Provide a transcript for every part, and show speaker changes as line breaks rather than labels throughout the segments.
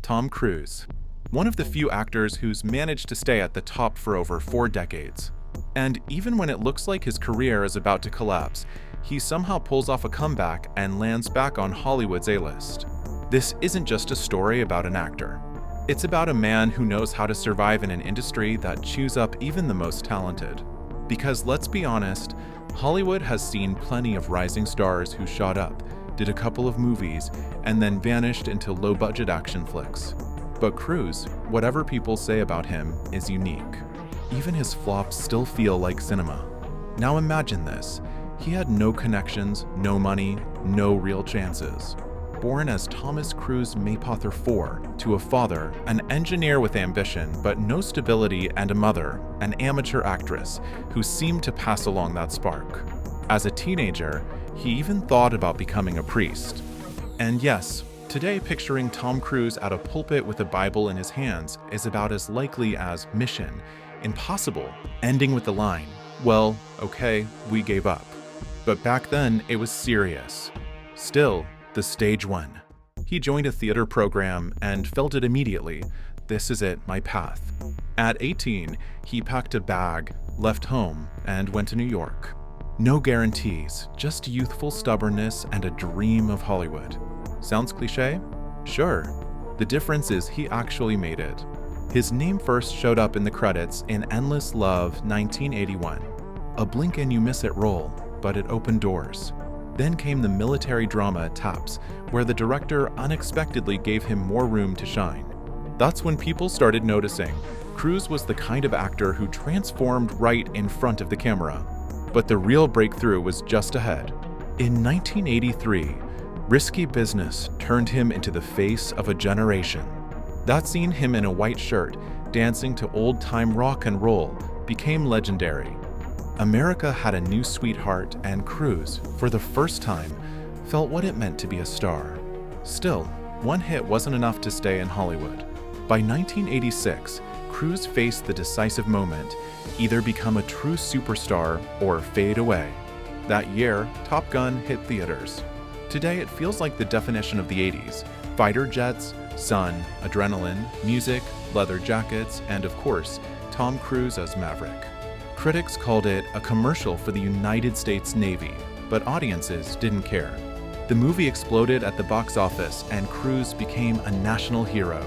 Tom Cruise, one of the few actors who's managed to stay at the top for over 4 decades. And even when it looks like his career is about to collapse, he somehow pulls off a comeback and lands back on Hollywood's A-list. This isn't just a story about an actor. It's about a man who knows how to survive in an industry that chews up even the most talented. Because let's be honest, Hollywood has seen plenty of rising stars who shot up, did a couple of movies, and then vanished into low-budget action flicks. But Cruise, whatever people say about him, is unique. Even his flops still feel like cinema. Now imagine this. He had no connections, no money, no real chances. Born as Thomas Cruise Maypother IV to a father, an engineer with ambition but no stability, and a mother, an amateur actress, who seemed to pass along that spark. As a teenager, he even thought about becoming a priest. And yes, today picturing Tom Cruise at a pulpit with a Bible in his hands is about as likely as Mission Impossible, ending with the line, "Well, okay, we gave up." But back then, it was serious. Still, the stage won. He joined a theater program and felt it immediately. This is it, my path. At 18, he packed a bag, left home, and went to New York. No guarantees, just youthful stubbornness and a dream of Hollywood. Sounds cliche? Sure. The difference is he actually made it. His name first showed up in the credits in Endless Love 1981. A blink and you miss it role, but it opened doors. Then came the military drama Taps, where the director unexpectedly gave him more room to shine. That's when people started noticing Cruise was the kind of actor who transformed right in front of the camera. But the real breakthrough was just ahead. In 1983, Risky Business turned him into the face of a generation. That scene him in a white shirt, dancing to old-time rock and roll, became legendary. America had a new sweetheart, and Cruise, for the first time, felt what it meant to be a star. Still, one hit wasn't enough to stay in Hollywood. By 1986, Cruise faced the decisive moment: either become a true superstar or fade away. That year, Top Gun hit theaters. Today, it feels like the definition of the 80s: fighter jets, sun, adrenaline, music, leather jackets, and of course, Tom Cruise as Maverick. Critics called it a commercial for the United States Navy, but audiences didn't care. The movie exploded at the box office, and Cruise became a national hero.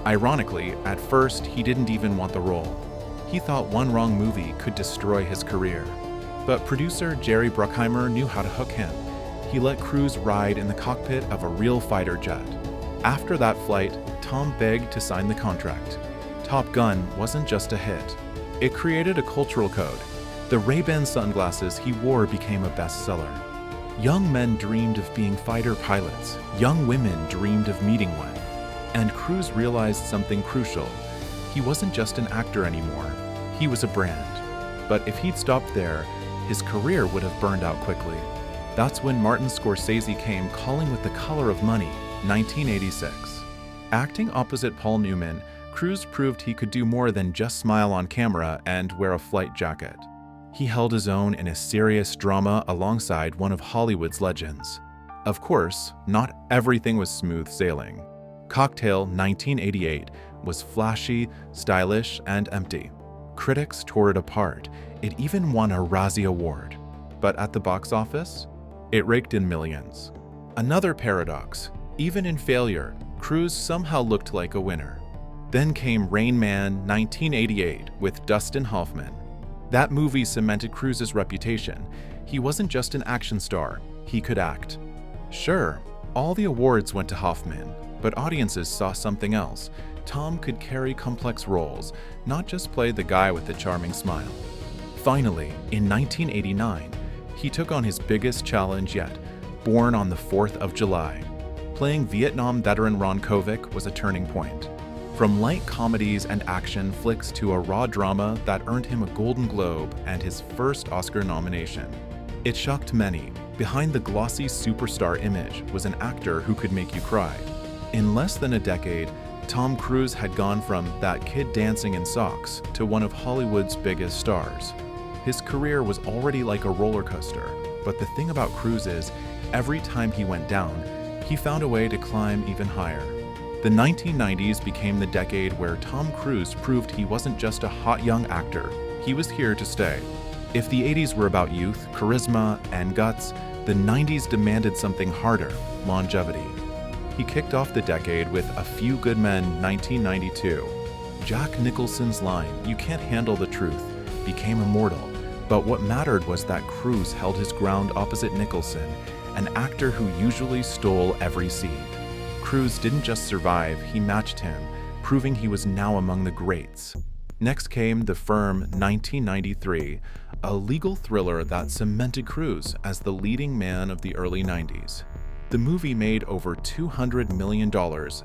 Ironically, at first, he didn't even want the role. He thought one wrong movie could destroy his career. But producer Jerry Bruckheimer knew how to hook him. He let Cruise ride in the cockpit of a real fighter jet. After that flight, Tom begged to sign the contract. Top Gun wasn't just a hit. It created a cultural code. The Ray-Ban sunglasses he wore became a bestseller. Young men dreamed of being fighter pilots. Young women dreamed of meeting one. And Cruise realized something crucial. He wasn't just an actor anymore. He was a brand. But if he'd stopped there, his career would have burned out quickly. That's when Martin Scorsese came calling with The Color of Money, 1986. Acting opposite Paul Newman, Cruise proved he could do more than just smile on camera and wear a flight jacket. He held his own in a serious drama alongside one of Hollywood's legends. Of course, not everything was smooth sailing. Cocktail 1988 was flashy, stylish, and empty. Critics tore it apart. It even won a Razzie Award. But at the box office, it raked in millions. Another paradox: even in failure, Cruise somehow looked like a winner. Then came Rain Man 1988 with Dustin Hoffman. That movie cemented Cruise's reputation. He wasn't just an action star, he could act. Sure, all the awards went to Hoffman, but audiences saw something else. Tom could carry complex roles, not just play the guy with the charming smile. Finally, in 1989, he took on his biggest challenge yet, Born on the 4th of July. Playing Vietnam veteran Ron Kovic was a turning point. From light comedies and action flicks to a raw drama that earned him a Golden Globe and his first Oscar nomination. It shocked many. Behind the glossy superstar image was an actor who could make you cry. In less than a decade, Tom Cruise had gone from that kid dancing in socks to one of Hollywood's biggest stars. His career was already like a roller coaster, but the thing about Cruise is, every time he went down, he found a way to climb even higher. The 1990s became the decade where Tom Cruise proved he wasn't just a hot young actor, he was here to stay. If the 80s were about youth, charisma, and guts, the 90s demanded something harder: longevity. He kicked off the decade with A Few Good Men 1992. Jack Nicholson's line, "You can't handle the truth," became immortal, but what mattered was that Cruise held his ground opposite Nicholson, an actor who usually stole every scene. Cruise didn't just survive, he matched him, proving he was now among the greats. Next came The Firm 1993, a legal thriller that cemented Cruise as the leading man of the early 90s. The movie made over $200 million,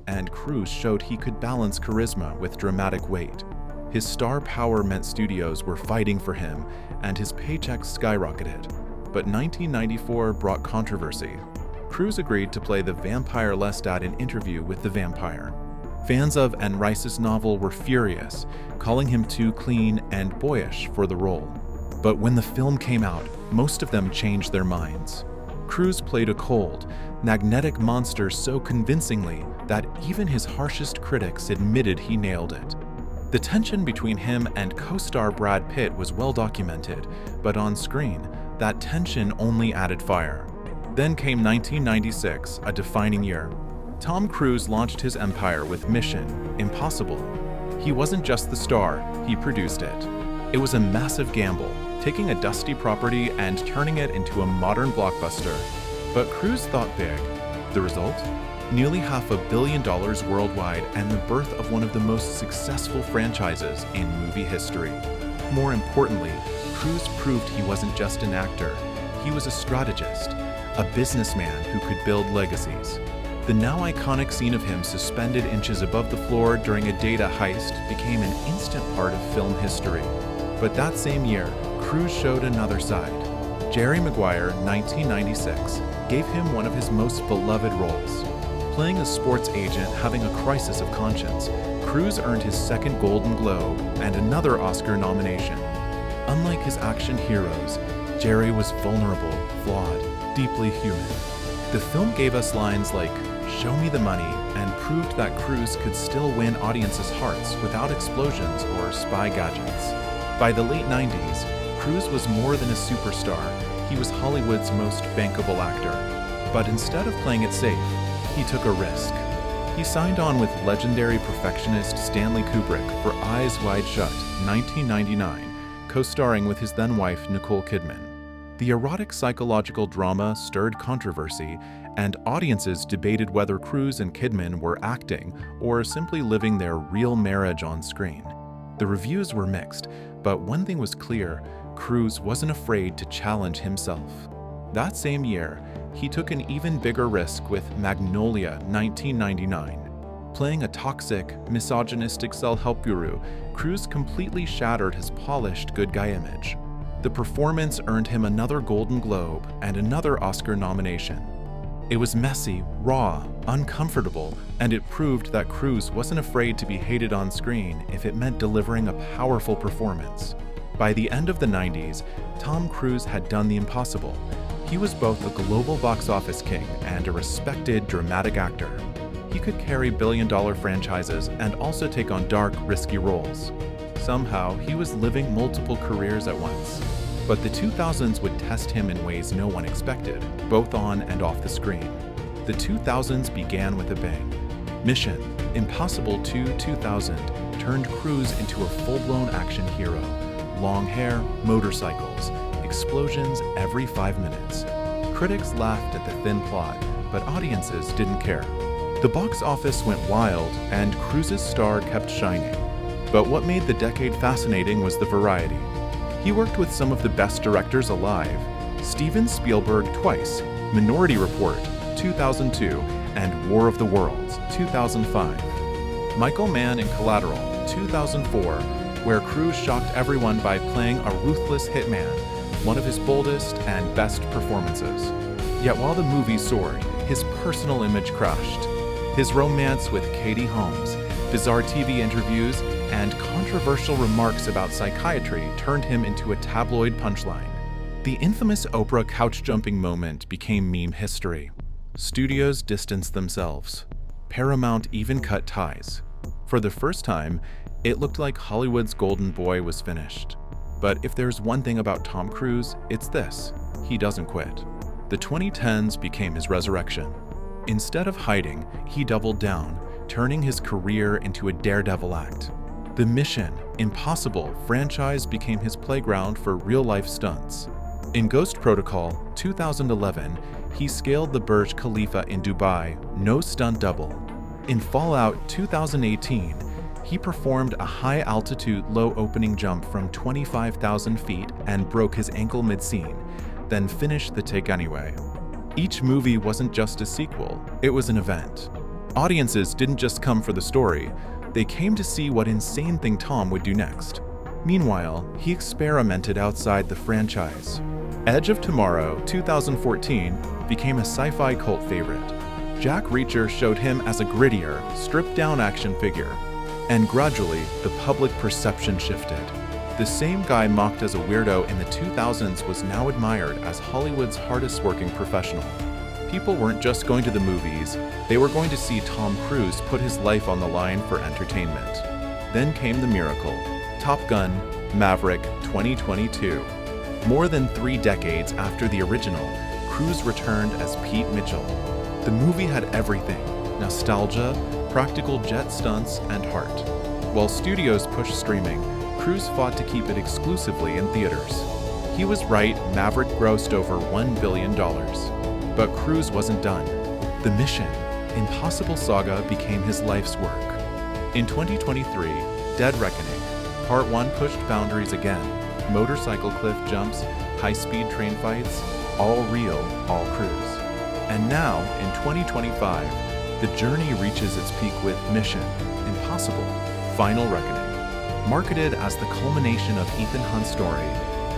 and Cruise showed he could balance charisma with dramatic weight. His star power meant studios were fighting for him, and his paychecks skyrocketed. But 1994 brought controversy. Cruise agreed to play the vampire Lestat in Interview with the Vampire. Fans of Anne Rice's novel were furious, calling him too clean and boyish for the role. But when the film came out, most of them changed their minds. Cruise played a cold, magnetic monster so convincingly that even his harshest critics admitted he nailed it. The tension between him and co-star Brad Pitt was well documented, but on screen, that tension only added fire. Then came 1996, a defining year. Tom Cruise launched his empire with Mission: Impossible. He wasn't just the star, he produced it. It was a massive gamble, taking a dusty property and turning it into a modern blockbuster. But Cruise thought big. The result? Nearly $500 million worldwide and the birth of one of the most successful franchises in movie history. More importantly, Cruise proved he wasn't just an actor, he was a strategist, a businessman who could build legacies. The now iconic scene of him suspended inches above the floor during a data heist became an instant part of film history. But that same year, Cruise showed another side. Jerry Maguire, 1996, gave him one of his most beloved roles. Playing a sports agent having a crisis of conscience, Cruise earned his second Golden Globe and another Oscar nomination. Unlike his action heroes, Jerry was vulnerable, flawed, deeply human. The film gave us lines like, "Show me the money," and proved that Cruise could still win audiences' hearts without explosions or spy gadgets. By the late 90s, Cruise was more than a superstar, he was Hollywood's most bankable actor. But instead of playing it safe, he took a risk. He signed on with legendary perfectionist Stanley Kubrick for Eyes Wide Shut, 1999, co-starring with his then-wife Nicole Kidman. The erotic psychological drama stirred controversy, and audiences debated whether Cruise and Kidman were acting or simply living their real marriage on screen. The reviews were mixed, but one thing was clear: Cruise wasn't afraid to challenge himself. That same year, he took an even bigger risk with Magnolia, 1999. Playing a toxic, misogynistic self-help guru, Cruise completely shattered his polished good guy image. The performance earned him another Golden Globe and another Oscar nomination. It was messy, raw, uncomfortable, and it proved that Cruise wasn't afraid to be hated on screen if it meant delivering a powerful performance. By the end of the 90s, Tom Cruise had done the impossible. He was both a global box office king and a respected dramatic actor. He could carry billion-dollar franchises and also take on dark, risky roles. Somehow, he was living multiple careers at once. But the 2000s would test him in ways no one expected, both on and off the screen. The 2000s began with a bang. Mission: Impossible 2 2000 turned Cruise into a full-blown action hero. Long hair, motorcycles, explosions every 5 minutes. Critics laughed at the thin plot, but audiences didn't care. The box office went wild, and Cruise's star kept shining. But what made the decade fascinating was the variety. He worked with some of the best directors alive: Steven Spielberg twice, Minority Report, 2002, and War of the Worlds, 2005. Michael Mann in Collateral, 2004, where Cruise shocked everyone by playing a ruthless hitman, one of his boldest and best performances. Yet while the movie soared, his personal image crashed. His romance with Katie Holmes, bizarre TV interviews, and controversial remarks about psychiatry turned him into a tabloid punchline. The infamous Oprah couch-jumping moment became meme history. Studios distanced themselves. Paramount even cut ties. For the first time, it looked like Hollywood's golden boy was finished. But if there's one thing about Tom Cruise, it's this: he doesn't quit. The 2010s became his resurrection. Instead of hiding, he doubled down, turning his career into a daredevil act. The Mission Impossible franchise became his playground for real-life stunts. In Ghost Protocol 2011, he scaled the Burj Khalifa in Dubai, no stunt double. In Fallout 2018, he performed a high-altitude, low-opening jump from 25,000 feet and broke his ankle mid-scene, then finished the take anyway. Each movie wasn't just a sequel, it was an event. Audiences didn't just come for the story, they came to see what insane thing Tom would do next. Meanwhile, he experimented outside the franchise. Edge of Tomorrow 2014 became a sci-fi cult favorite. Jack Reacher showed him as a grittier, stripped-down action figure. And gradually, the public perception shifted. The same guy mocked as a weirdo in the 2000s was now admired as Hollywood's hardest-working professional. People weren't just going to the movies, they were going to see Tom Cruise put his life on the line for entertainment. Then came the miracle: Top Gun: Maverick 2022. More than 3 decades after the original, Cruise returned as Pete Mitchell. The movie had everything: nostalgia, practical jet stunts, and heart. While studios pushed streaming, Cruise fought to keep it exclusively in theaters. He was right, Maverick grossed over $1 billion. But Cruise wasn't done. The Mission Impossible saga became his life's work. In 2023, Dead Reckoning, Part 1 pushed boundaries again. Motorcycle cliff jumps, high-speed train fights, all real, all Cruise. And now, in 2025, the journey reaches its peak with Mission Impossible: Final Reckoning. Marketed as the culmination of Ethan Hunt's story,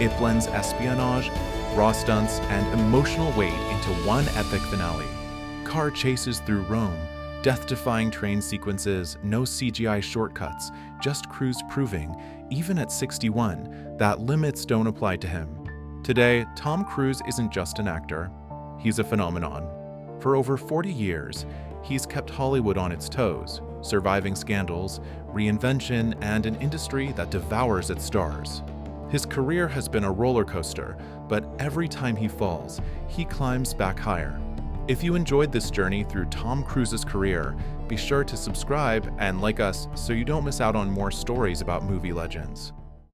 it blends espionage, raw stunts, and emotional weight into one epic finale. Car chases through Rome, death-defying train sequences, no CGI shortcuts, just Cruise proving, even at 61, that limits don't apply to him. Today, Tom Cruise isn't just an actor, he's a phenomenon. For over 40 years, he's kept Hollywood on its toes, surviving scandals, reinvention, and an industry that devours its stars. His career has been a roller coaster, but every time he falls, he climbs back higher. If you enjoyed this journey through Tom Cruise's career, be sure to subscribe and like us so you don't miss out on more stories about movie legends.